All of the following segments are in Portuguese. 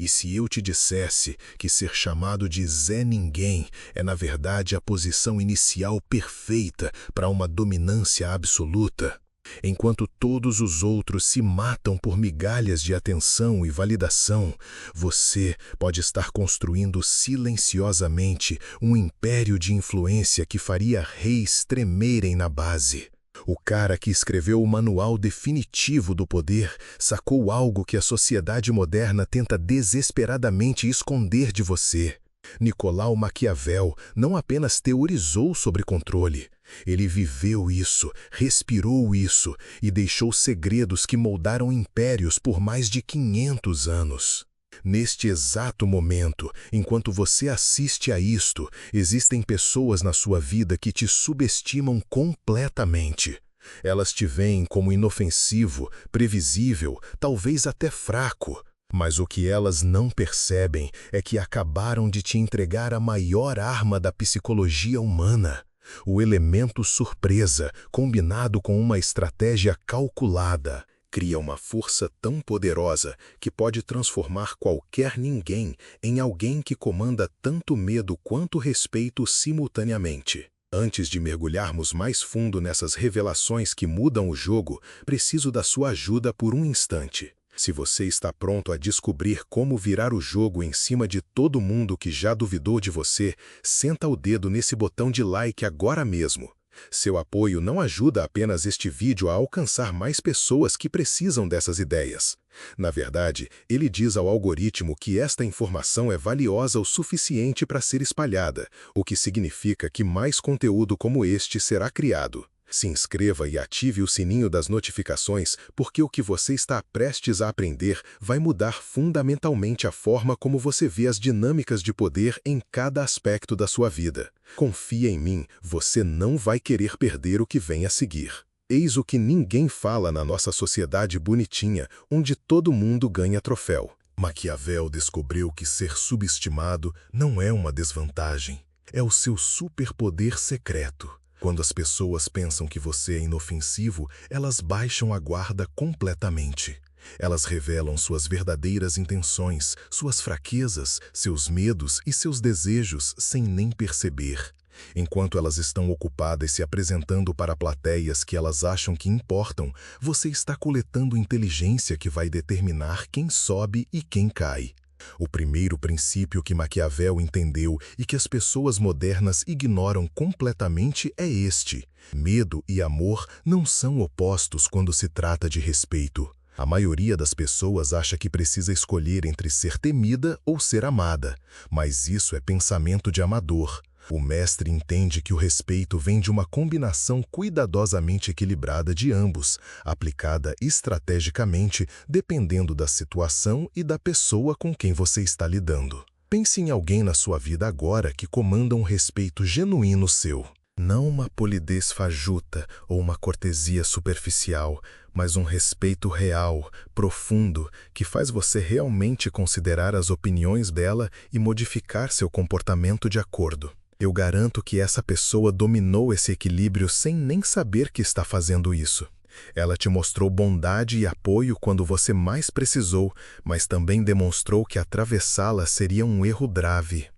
E se eu te dissesse que ser chamado de Zé Ninguém é na verdade a posição inicial perfeita para uma dominância absoluta? Enquanto todos os outros se matam por migalhas de atenção e validação, você pode estar construindo silenciosamente um império de influência que faria reis tremerem na base. O cara que escreveu o manual definitivo do poder sacou algo que a sociedade moderna tenta desesperadamente esconder de você. Nicolau Maquiavel não apenas teorizou sobre controle, ele viveu isso, respirou isso e deixou segredos que moldaram impérios por mais de 500 anos. Neste exato momento, enquanto você assiste a isto, existem pessoas na sua vida que te subestimam completamente. Elas te veem como inofensivo, previsível, talvez até fraco. Mas o que elas não percebem é que acabaram de te entregar a maior arma da psicologia humana. O elemento surpresa, combinado com uma estratégia calculada, cria uma força tão poderosa que pode transformar qualquer ninguém em alguém que comanda tanto medo quanto respeito simultaneamente. Antes de mergulharmos mais fundo nessas revelações que mudam o jogo, preciso da sua ajuda por um instante. Se você está pronto a descobrir como virar o jogo em cima de todo mundo que já duvidou de você, senta o dedo nesse botão de like agora mesmo. Seu apoio não ajuda apenas este vídeo a alcançar mais pessoas que precisam dessas ideias. Na verdade, ele diz ao algoritmo que esta informação é valiosa o suficiente para ser espalhada, o que significa que mais conteúdo como este será criado. Se inscreva e ative o sininho das notificações, porque o que você está prestes a aprender vai mudar fundamentalmente a forma como você vê as dinâmicas de poder em cada aspecto da sua vida. Confia em mim, você não vai querer perder o que vem a seguir. Eis o que ninguém fala na nossa sociedade bonitinha, onde todo mundo ganha troféu. Maquiavel descobriu que ser subestimado não é uma desvantagem, é o seu superpoder secreto. Quando as pessoas pensam que você é inofensivo, elas baixam a guarda completamente. Elas revelam suas verdadeiras intenções, suas fraquezas, seus medos e seus desejos sem nem perceber. Enquanto elas estão ocupadas se apresentando para plateias que elas acham que importam, você está coletando inteligência que vai determinar quem sobe e quem cai. O primeiro princípio que Maquiavel entendeu e que as pessoas modernas ignoram completamente é este: medo e amor não são opostos quando se trata de respeito. A maioria das pessoas acha que precisa escolher entre ser temida ou ser amada, mas isso é pensamento de amador. O mestre entende que o respeito vem de uma combinação cuidadosamente equilibrada de ambos, aplicada estrategicamente dependendo da situação e da pessoa com quem você está lidando. Pense em alguém na sua vida agora que comanda um respeito genuíno seu. Não uma polidez fajuta ou uma cortesia superficial, mas um respeito real, profundo, que faz você realmente considerar as opiniões dela e modificar seu comportamento de acordo. Eu garanto que essa pessoa dominou esse equilíbrio sem nem saber que está fazendo isso. Ela te mostrou bondade e apoio quando você mais precisou, mas também demonstrou que atravessá-la seria um erro grave.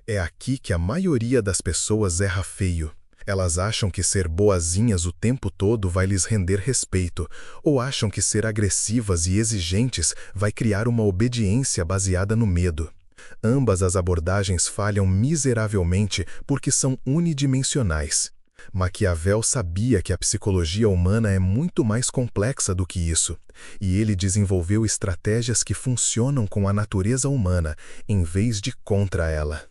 É aqui que a maioria das pessoas erra feio. Elas acham que ser boazinhas o tempo todo vai lhes render respeito, ou acham que ser agressivas e exigentes vai criar uma obediência baseada no medo. Ambas as abordagens falham miseravelmente porque são unidimensionais. Maquiavel sabia que a psicologia humana é muito mais complexa do que isso, e ele desenvolveu estratégias que funcionam com a natureza humana, em vez de contra ela.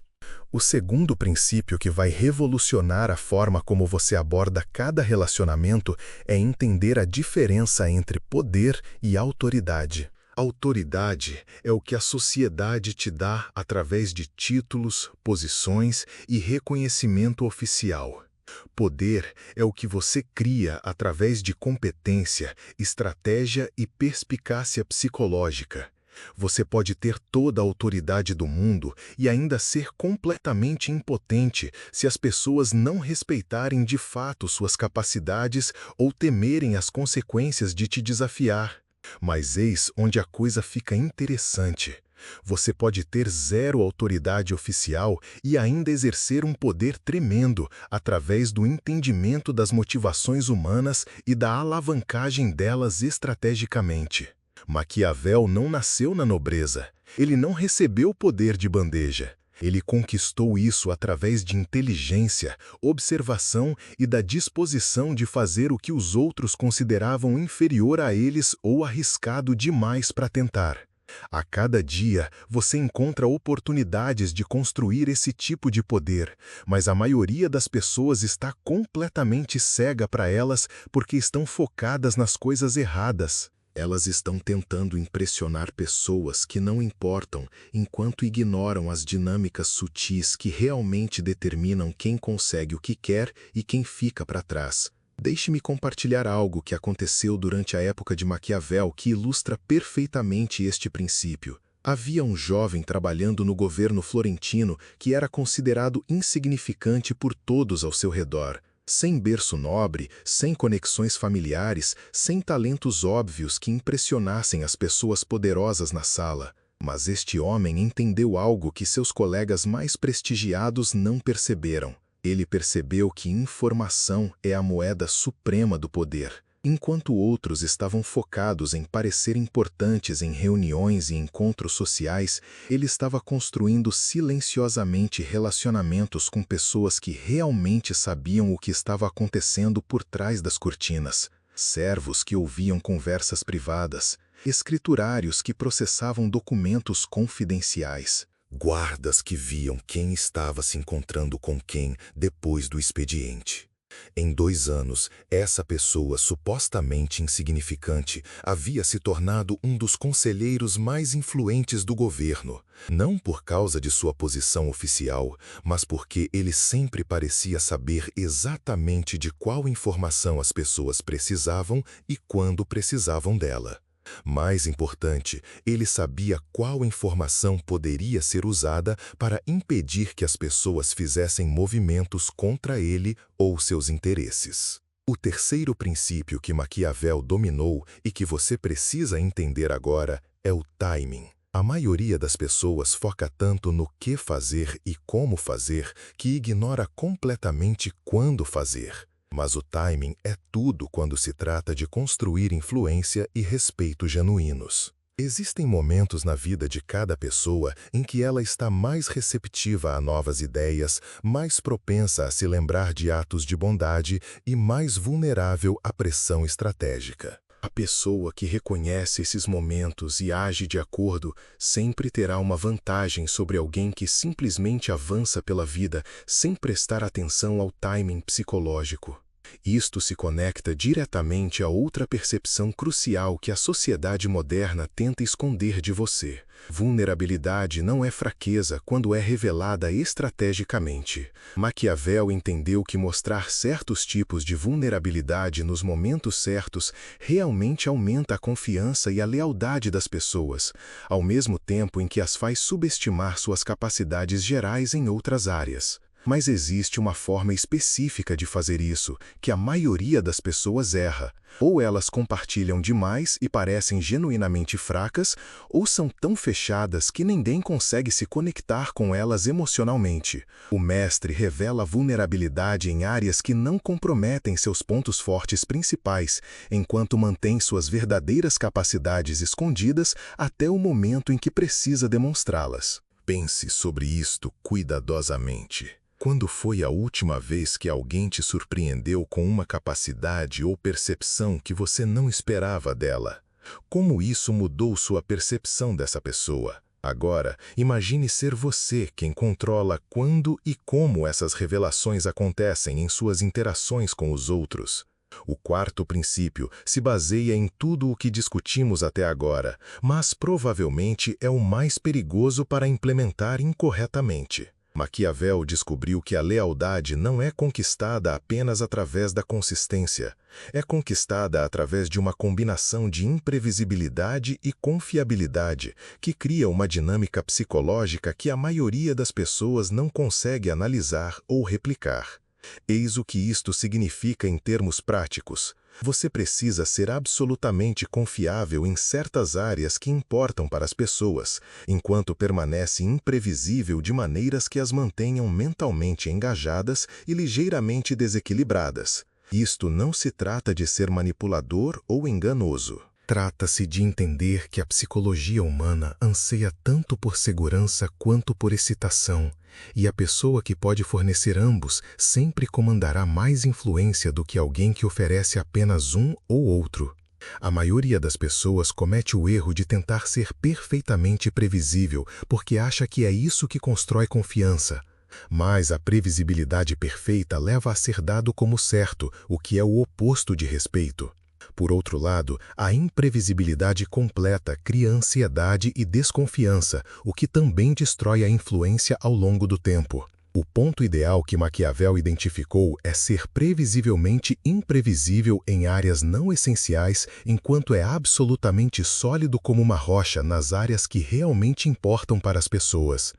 O segundo princípio que vai revolucionar a forma como você aborda cada relacionamento é entender a diferença entre poder e autoridade. Autoridade é o que a sociedade te dá através de títulos, posições e reconhecimento oficial. Poder é o que você cria através de competência, estratégia e perspicácia psicológica. Você pode ter toda a autoridade do mundo e ainda ser completamente impotente se as pessoas não respeitarem de fato suas capacidades ou temerem as consequências de te desafiar. Mas eis onde a coisa fica interessante. Você pode ter zero autoridade oficial e ainda exercer um poder tremendo através do entendimento das motivações humanas e da alavancagem delas estrategicamente. Maquiavel não nasceu na nobreza. Ele não recebeu o poder de bandeja. Ele conquistou isso através de inteligência, observação e da disposição de fazer o que os outros consideravam inferior a eles ou arriscado demais para tentar. A cada dia, você encontra oportunidades de construir esse tipo de poder, mas a maioria das pessoas está completamente cega para elas porque estão focadas nas coisas erradas. Elas estão tentando impressionar pessoas que não importam, enquanto ignoram as dinâmicas sutis que realmente determinam quem consegue o que quer e quem fica para trás. Deixe-me compartilhar algo que aconteceu durante a época de Maquiavel que ilustra perfeitamente este princípio. Havia um jovem trabalhando no governo florentino que era considerado insignificante por todos ao seu redor. Sem berço nobre, sem conexões familiares, sem talentos óbvios que impressionassem as pessoas poderosas na sala. Mas este homem entendeu algo que seus colegas mais prestigiados não perceberam. Ele percebeu que informação é a moeda suprema do poder. Enquanto outros estavam focados em parecer importantes em reuniões e encontros sociais, ele estava construindo silenciosamente relacionamentos com pessoas que realmente sabiam o que estava acontecendo por trás das cortinas. Servos que ouviam conversas privadas, escriturários que processavam documentos confidenciais, guardas que viam quem estava se encontrando com quem depois do expediente. Em 2 anos, essa pessoa supostamente insignificante havia se tornado um dos conselheiros mais influentes do governo, não por causa de sua posição oficial, mas porque ele sempre parecia saber exatamente de qual informação as pessoas precisavam e quando precisavam dela. Mais importante, ele sabia qual informação poderia ser usada para impedir que as pessoas fizessem movimentos contra ele ou seus interesses. O terceiro princípio que Maquiavel dominou e que você precisa entender agora é o timing. A maioria das pessoas foca tanto no que fazer e como fazer que ignora completamente quando fazer. Mas o timing é tudo quando se trata de construir influência e respeito genuínos. Existem momentos na vida de cada pessoa em que ela está mais receptiva a novas ideias, mais propensa a se lembrar de atos de bondade e mais vulnerável à pressão estratégica. A pessoa que reconhece esses momentos e age de acordo sempre terá uma vantagem sobre alguém que simplesmente avança pela vida sem prestar atenção ao timing psicológico. Isto se conecta diretamente a outra percepção crucial que a sociedade moderna tenta esconder de você. Vulnerabilidade não é fraqueza quando é revelada estrategicamente. Maquiavel entendeu que mostrar certos tipos de vulnerabilidade nos momentos certos realmente aumenta a confiança e a lealdade das pessoas, ao mesmo tempo em que as faz subestimar suas capacidades gerais em outras áreas. Mas existe uma forma específica de fazer isso, que a maioria das pessoas erra. Ou elas compartilham demais e parecem genuinamente fracas, ou são tão fechadas que ninguém consegue se conectar com elas emocionalmente. O mestre revela vulnerabilidade em áreas que não comprometem seus pontos fortes principais, enquanto mantém suas verdadeiras capacidades escondidas até o momento em que precisa demonstrá-las. Pense sobre isto cuidadosamente. Quando foi a última vez que alguém te surpreendeu com uma capacidade ou percepção que você não esperava dela? Como isso mudou sua percepção dessa pessoa? Agora, imagine ser você quem controla quando e como essas revelações acontecem em suas interações com os outros. O quarto princípio se baseia em tudo o que discutimos até agora, mas provavelmente é o mais perigoso para implementar incorretamente. Maquiavel descobriu que a lealdade não é conquistada apenas através da consistência. É conquistada através de uma combinação de imprevisibilidade e confiabilidade, que cria uma dinâmica psicológica que a maioria das pessoas não consegue analisar ou replicar. Eis o que isto significa em termos práticos. Você precisa ser absolutamente confiável em certas áreas que importam para as pessoas, enquanto permanece imprevisível de maneiras que as mantenham mentalmente engajadas e ligeiramente desequilibradas. Isto não se trata de ser manipulador ou enganoso. Trata-se de entender que a psicologia humana anseia tanto por segurança quanto por excitação, e a pessoa que pode fornecer ambos sempre comandará mais influência do que alguém que oferece apenas um ou outro. A maioria das pessoas comete o erro de tentar ser perfeitamente previsível porque acha que é isso que constrói confiança. Mas a previsibilidade perfeita leva a ser dado como certo, o que é o oposto de respeito. Por outro lado, a imprevisibilidade completa cria ansiedade e desconfiança, o que também destrói a influência ao longo do tempo. O ponto ideal que Maquiavel identificou é ser previsivelmente imprevisível em áreas não essenciais, enquanto é absolutamente sólido como uma rocha nas áreas que realmente importam para as pessoas.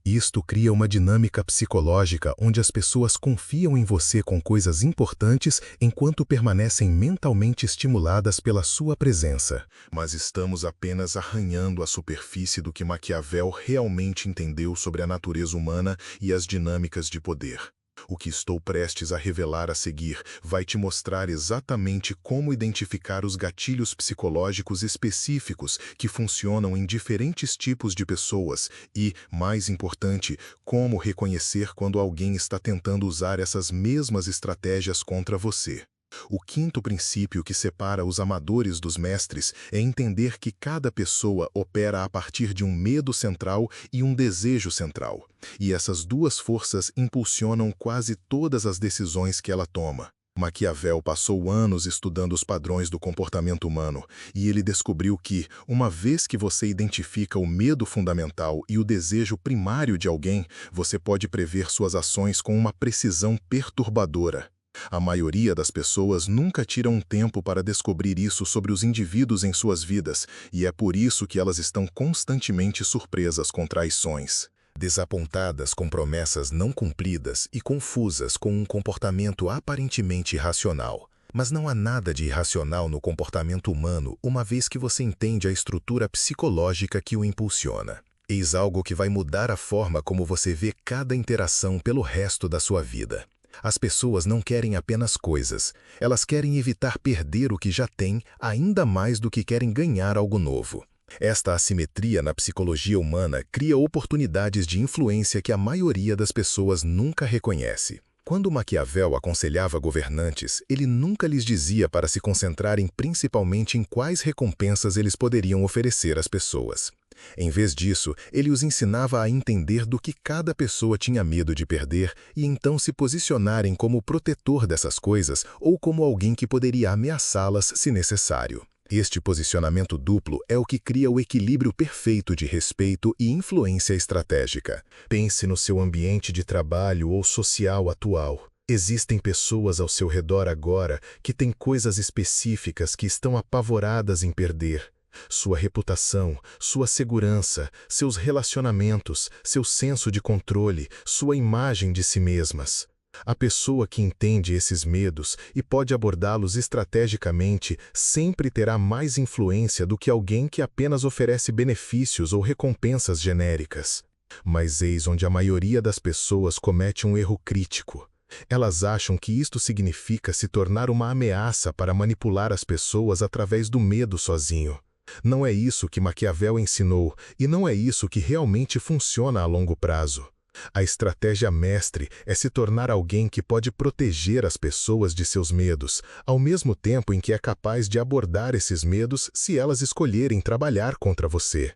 Isto cria uma dinâmica psicológica onde as pessoas confiam em você com coisas importantes enquanto permanecem mentalmente estimuladas pela sua presença. Mas estamos apenas arranhando a superfície do que Maquiavel realmente entendeu sobre a natureza humana e as dinâmicas de poder. O que estou prestes a revelar a seguir vai te mostrar exatamente como identificar os gatilhos psicológicos específicos que funcionam em diferentes tipos de pessoas e, mais importante, como reconhecer quando alguém está tentando usar essas mesmas estratégias contra você. O quinto princípio que separa os amadores dos mestres é entender que cada pessoa opera a partir de um medo central e um desejo central, e essas duas forças impulsionam quase todas as decisões que ela toma. Maquiavel passou anos estudando os padrões do comportamento humano, e ele descobriu que, uma vez que você identifica o medo fundamental e o desejo primário de alguém, você pode prever suas ações com uma precisão perturbadora. A maioria das pessoas nunca tiram um tempo para descobrir isso sobre os indivíduos em suas vidas, e é por isso que elas estão constantemente surpresas com traições, desapontadas com promessas não cumpridas e confusas com um comportamento aparentemente irracional. Mas não há nada de irracional no comportamento humano uma vez que você entende a estrutura psicológica que o impulsiona. Eis algo que vai mudar a forma como você vê cada interação pelo resto da sua vida. As pessoas não querem apenas coisas, elas querem evitar perder o que já têm ainda mais do que querem ganhar algo novo. Esta assimetria na psicologia humana cria oportunidades de influência que a maioria das pessoas nunca reconhece. Quando Maquiavel aconselhava governantes, ele nunca lhes dizia para se concentrarem principalmente em quais recompensas eles poderiam oferecer às pessoas. Em vez disso, ele os ensinava a entender do que cada pessoa tinha medo de perder e então se posicionarem como protetor dessas coisas ou como alguém que poderia ameaçá-las se necessário. Este posicionamento duplo é o que cria o equilíbrio perfeito de respeito e influência estratégica. Pense no seu ambiente de trabalho ou social atual. Existem pessoas ao seu redor agora que têm coisas específicas que estão apavoradas em perder. Sua reputação, sua segurança, seus relacionamentos, seu senso de controle, sua imagem de si mesmas. A pessoa que entende esses medos e pode abordá-los estrategicamente sempre terá mais influência do que alguém que apenas oferece benefícios ou recompensas genéricas. Mas eis onde a maioria das pessoas comete um erro crítico. Elas acham que isto significa se tornar uma ameaça para manipular as pessoas através do medo sozinho. Não é isso que Maquiavel ensinou e não é isso que realmente funciona a longo prazo. A estratégia mestre é se tornar alguém que pode proteger as pessoas de seus medos, ao mesmo tempo em que é capaz de abordar esses medos se elas escolherem trabalhar contra você.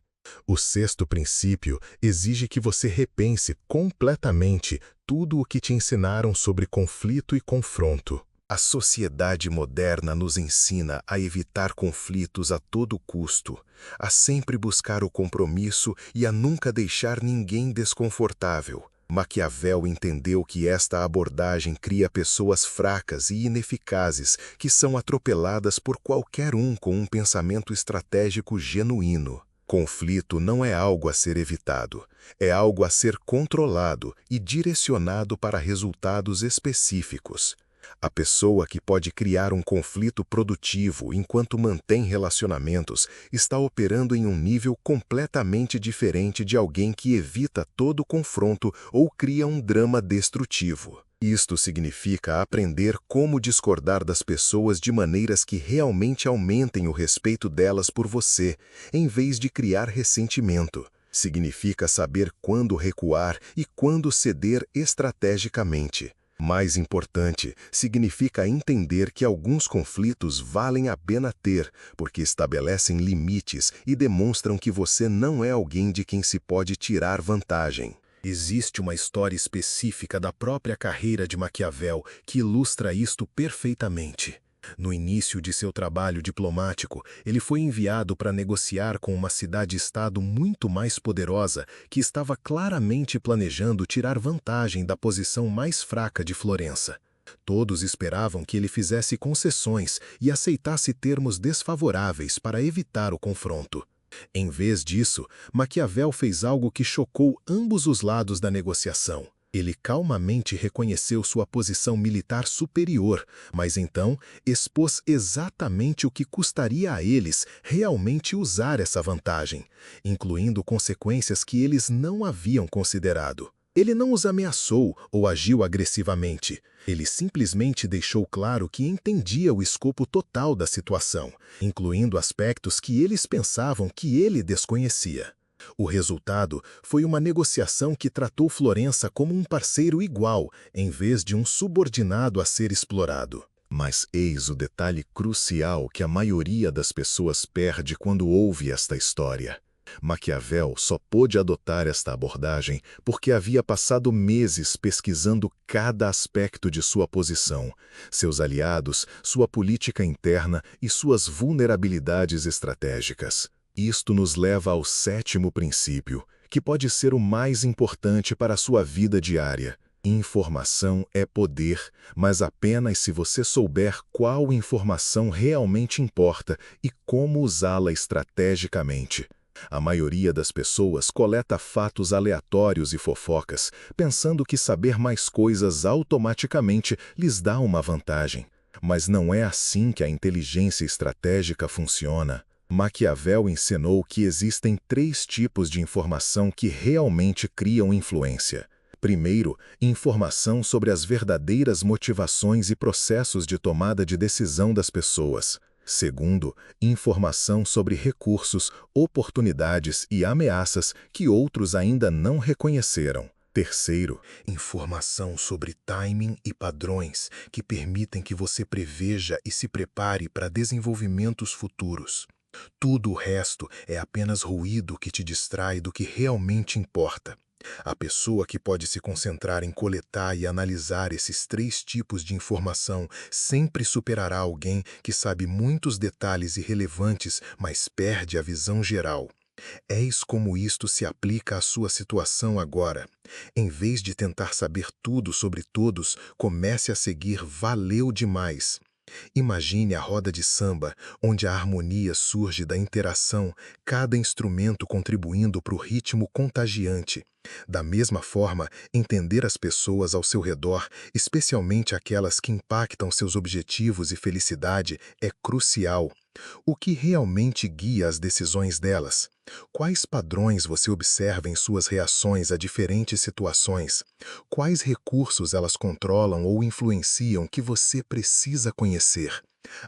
O sexto princípio exige que você repense completamente tudo o que te ensinaram sobre conflito e confronto. A sociedade moderna nos ensina a evitar conflitos a todo custo, a sempre buscar o compromisso e a nunca deixar ninguém desconfortável. Maquiavel entendeu que esta abordagem cria pessoas fracas e ineficazes que são atropeladas por qualquer um com um pensamento estratégico genuíno. Conflito não é algo a ser evitado, é algo a ser controlado e direcionado para resultados específicos. A pessoa que pode criar um conflito produtivo enquanto mantém relacionamentos está operando em um nível completamente diferente de alguém que evita todo confronto ou cria um drama destrutivo. Isto significa aprender como discordar das pessoas de maneiras que realmente aumentem o respeito delas por você, em vez de criar ressentimento. Significa saber quando recuar e quando ceder estrategicamente. Mais importante, significa entender que alguns conflitos valem a pena ter, porque estabelecem limites e demonstram que você não é alguém de quem se pode tirar vantagem. Existe uma história específica da própria carreira de Maquiavel que ilustra isto perfeitamente. No início de seu trabalho diplomático, ele foi enviado para negociar com uma cidade-estado muito mais poderosa que estava claramente planejando tirar vantagem da posição mais fraca de Florença. Todos esperavam que ele fizesse concessões e aceitasse termos desfavoráveis para evitar o confronto. Em vez disso, Maquiavel fez algo que chocou ambos os lados da negociação. Ele calmamente reconheceu sua posição militar superior, mas então expôs exatamente o que custaria a eles realmente usar essa vantagem, incluindo consequências que eles não haviam considerado. Ele não os ameaçou ou agiu agressivamente. Ele simplesmente deixou claro que entendia o escopo total da situação, incluindo aspectos que eles pensavam que ele desconhecia. O resultado foi uma negociação que tratou Florença como um parceiro igual, em vez de um subordinado a ser explorado. Mas eis o detalhe crucial que a maioria das pessoas perde quando ouve esta história. Maquiavel só pôde adotar esta abordagem porque havia passado meses pesquisando cada aspecto de sua posição, seus aliados, sua política interna e suas vulnerabilidades estratégicas. Isto nos leva ao sétimo princípio, que pode ser o mais importante para a sua vida diária. Informação é poder, mas apenas se você souber qual informação realmente importa e como usá-la estrategicamente. A maioria das pessoas coleta fatos aleatórios e fofocas, pensando que saber mais coisas automaticamente lhes dá uma vantagem. Mas não é assim que a inteligência estratégica funciona. Maquiavel ensinou que existem 3 tipos de informação que realmente criam influência. Primeiro, informação sobre as verdadeiras motivações e processos de tomada de decisão das pessoas. Segundo, informação sobre recursos, oportunidades e ameaças que outros ainda não reconheceram. Terceiro, informação sobre timing e padrões que permitem que você preveja e se prepare para desenvolvimentos futuros. Tudo o resto é apenas ruído que te distrai do que realmente importa. A pessoa que pode se concentrar em coletar e analisar esses 3 tipos de informação sempre superará alguém que sabe muitos detalhes irrelevantes, mas perde a visão geral. Eis como isto se aplica à sua situação agora. Em vez de tentar saber tudo sobre todos, comece a seguir "valeu demais". Imagine a roda de samba, onde a harmonia surge da interação, cada instrumento contribuindo para o ritmo contagiante. Da mesma forma, entender as pessoas ao seu redor, especialmente aquelas que impactam seus objetivos e felicidade, é crucial. O que realmente guia as decisões delas? Quais padrões você observa em suas reações a diferentes situações? Quais recursos elas controlam ou influenciam que você precisa conhecer?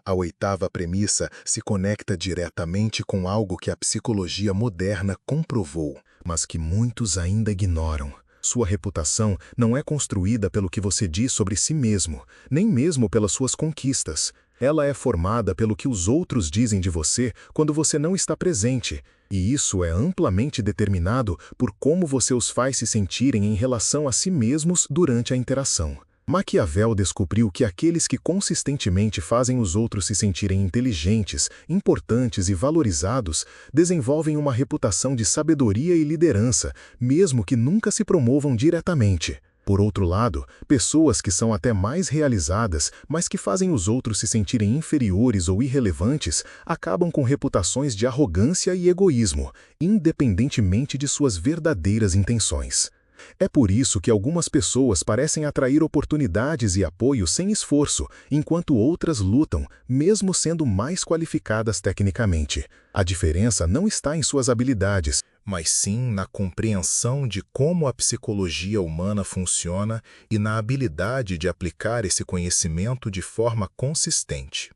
A 8ª premissa se conecta diretamente com algo que a psicologia moderna comprovou, mas que muitos ainda ignoram. Sua reputação não é construída pelo que você diz sobre si mesmo, nem mesmo pelas suas conquistas. Ela é formada pelo que os outros dizem de você quando você não está presente, e isso é amplamente determinado por como você os faz se sentirem em relação a si mesmos durante a interação. Maquiavel descobriu que aqueles que consistentemente fazem os outros se sentirem inteligentes, importantes e valorizados desenvolvem uma reputação de sabedoria e liderança, mesmo que nunca se promovam diretamente. Por outro lado, pessoas que são até mais realizadas, mas que fazem os outros se sentirem inferiores ou irrelevantes, acabam com reputações de arrogância e egoísmo, independentemente de suas verdadeiras intenções. É por isso que algumas pessoas parecem atrair oportunidades e apoio sem esforço, enquanto outras lutam, mesmo sendo mais qualificadas tecnicamente. A diferença não está em suas habilidades, mas sim na compreensão de como a psicologia humana funciona e na habilidade de aplicar esse conhecimento de forma consistente.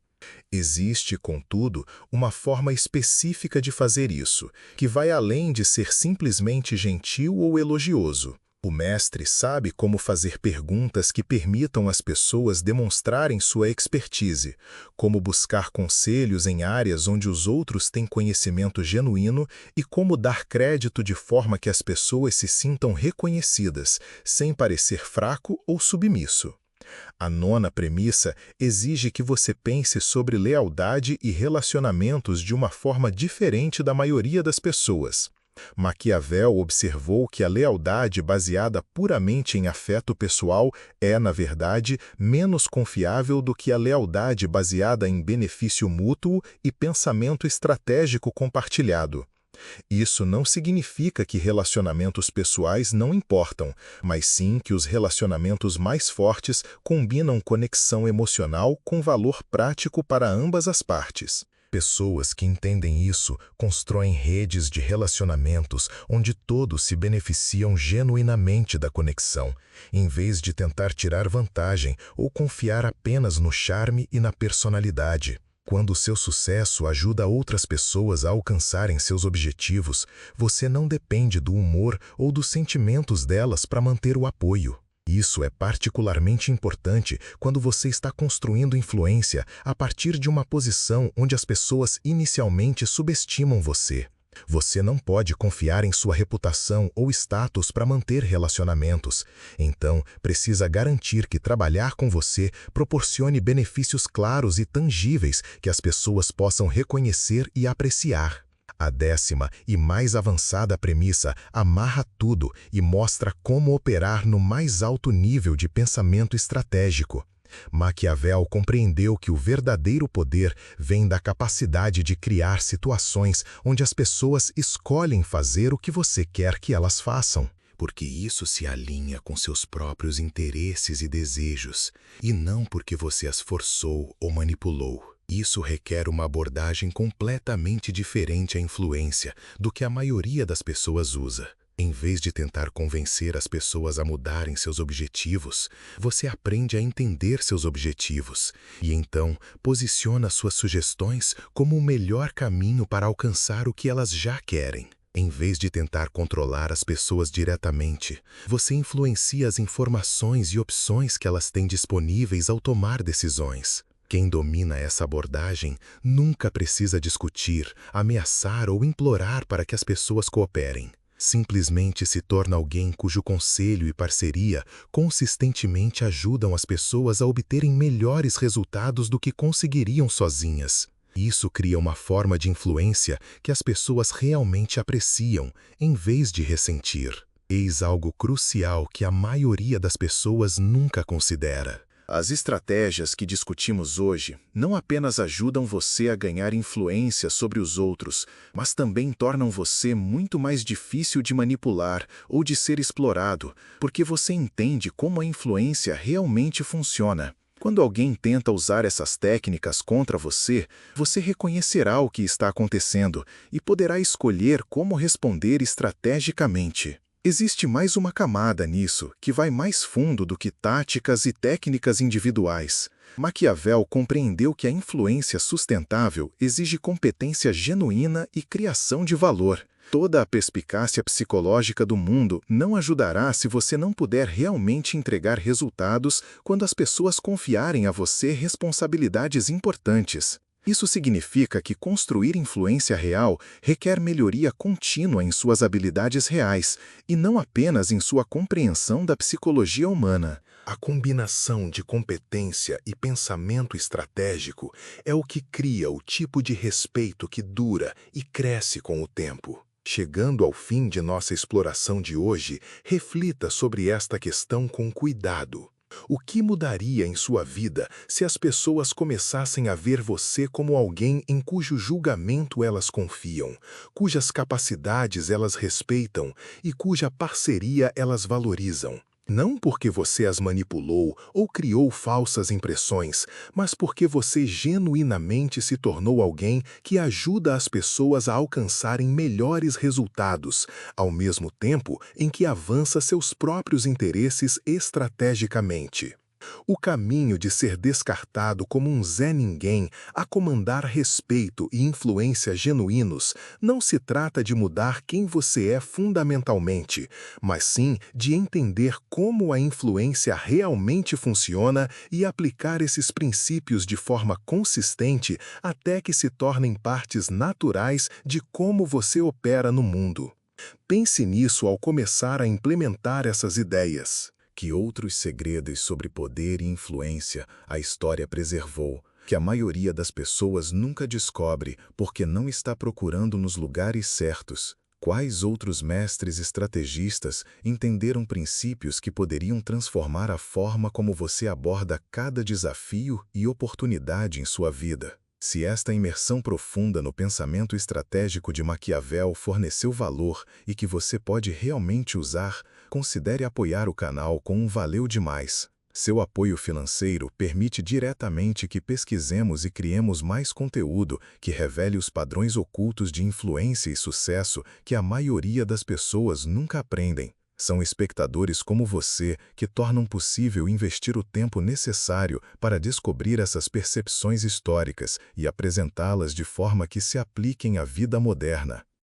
Existe, contudo, uma forma específica de fazer isso, que vai além de ser simplesmente gentil ou elogioso. O mestre sabe como fazer perguntas que permitam às pessoas demonstrarem sua expertise, como buscar conselhos em áreas onde os outros têm conhecimento genuíno e como dar crédito de forma que as pessoas se sintam reconhecidas, sem parecer fraco ou submisso. A nona premissa exige que você pense sobre lealdade e relacionamentos de uma forma diferente da maioria das pessoas. Maquiavel observou que a lealdade baseada puramente em afeto pessoal é, na verdade, menos confiável do que a lealdade baseada em benefício mútuo e pensamento estratégico compartilhado. Isso não significa que relacionamentos pessoais não importam, mas sim que os relacionamentos mais fortes combinam conexão emocional com valor prático para ambas as partes. Pessoas que entendem isso constroem redes de relacionamentos onde todos se beneficiam genuinamente da conexão, em vez de tentar tirar vantagem ou confiar apenas no charme e na personalidade. Quando o seu sucesso ajuda outras pessoas a alcançarem seus objetivos, você não depende do humor ou dos sentimentos delas para manter o apoio. Isso é particularmente importante quando você está construindo influência a partir de uma posição onde as pessoas inicialmente subestimam você. Você não pode confiar em sua reputação ou status para manter relacionamentos. Então, precisa garantir que trabalhar com você proporcione benefícios claros e tangíveis que as pessoas possam reconhecer e apreciar. A 10ª e mais avançada premissa amarra tudo e mostra como operar no mais alto nível de pensamento estratégico. Maquiavel compreendeu que o verdadeiro poder vem da capacidade de criar situações onde as pessoas escolhem fazer o que você quer que elas façam, porque isso se alinha com seus próprios interesses e desejos, e não porque você as forçou ou manipulou. Isso requer uma abordagem completamente diferente à influência do que a maioria das pessoas usa. Em vez de tentar convencer as pessoas a mudarem seus objetivos, você aprende a entender seus objetivos e então posiciona suas sugestões como o melhor caminho para alcançar o que elas já querem. Em vez de tentar controlar as pessoas diretamente, você influencia as informações e opções que elas têm disponíveis ao tomar decisões. Quem domina essa abordagem nunca precisa discutir, ameaçar ou implorar para que as pessoas cooperem. Simplesmente se torna alguém cujo conselho e parceria consistentemente ajudam as pessoas a obterem melhores resultados do que conseguiriam sozinhas. Isso cria uma forma de influência que as pessoas realmente apreciam, em vez de ressentir. Eis algo crucial que a maioria das pessoas nunca considera. As estratégias que discutimos hoje não apenas ajudam você a ganhar influência sobre os outros, mas também tornam você muito mais difícil de manipular ou de ser explorado, porque você entende como a influência realmente funciona. Quando alguém tenta usar essas técnicas contra você, você reconhecerá o que está acontecendo e poderá escolher como responder estrategicamente. Existe mais uma camada nisso, que vai mais fundo do que táticas e técnicas individuais. Maquiavel compreendeu que a influência sustentável exige competência genuína e criação de valor. Toda a perspicácia psicológica do mundo não ajudará se você não puder realmente entregar resultados quando as pessoas confiarem a você responsabilidades importantes. Isso significa que construir influência real requer melhoria contínua em suas habilidades reais, e não apenas em sua compreensão da psicologia humana. A combinação de competência e pensamento estratégico é o que cria o tipo de respeito que dura e cresce com o tempo. Chegando ao fim de nossa exploração de hoje, reflita sobre esta questão com cuidado. O que mudaria em sua vida se as pessoas começassem a ver você como alguém em cujo julgamento elas confiam, cujas capacidades elas respeitam e cuja parceria elas valorizam? Não porque você as manipulou ou criou falsas impressões, mas porque você genuinamente se tornou alguém que ajuda as pessoas a alcançarem melhores resultados, ao mesmo tempo em que avança seus próprios interesses estrategicamente. O caminho de ser descartado como um Zé Ninguém a comandar respeito e influência genuínos não se trata de mudar quem você é fundamentalmente, mas sim de entender como a influência realmente funciona e aplicar esses princípios de forma consistente até que se tornem partes naturais de como você opera no mundo. Pense nisso ao começar a implementar essas ideias. Que outros segredos sobre poder e influência a história preservou, que a maioria das pessoas nunca descobre porque não está procurando nos lugares certos? Quais outros mestres estrategistas entenderam princípios que poderiam transformar a forma como você aborda cada desafio e oportunidade em sua vida? Se esta imersão profunda no pensamento estratégico de Maquiavel forneceu valor e que você pode realmente usar, considere apoiar o canal com um valeu demais. Seu apoio financeiro permite diretamente que pesquisemos e criemos mais conteúdo que revele os padrões ocultos de influência e sucesso que a maioria das pessoas nunca aprendem. São espectadores como você que tornam possível investir o tempo necessário para descobrir essas percepções históricas e apresentá-las de forma que se apliquem à vida moderna.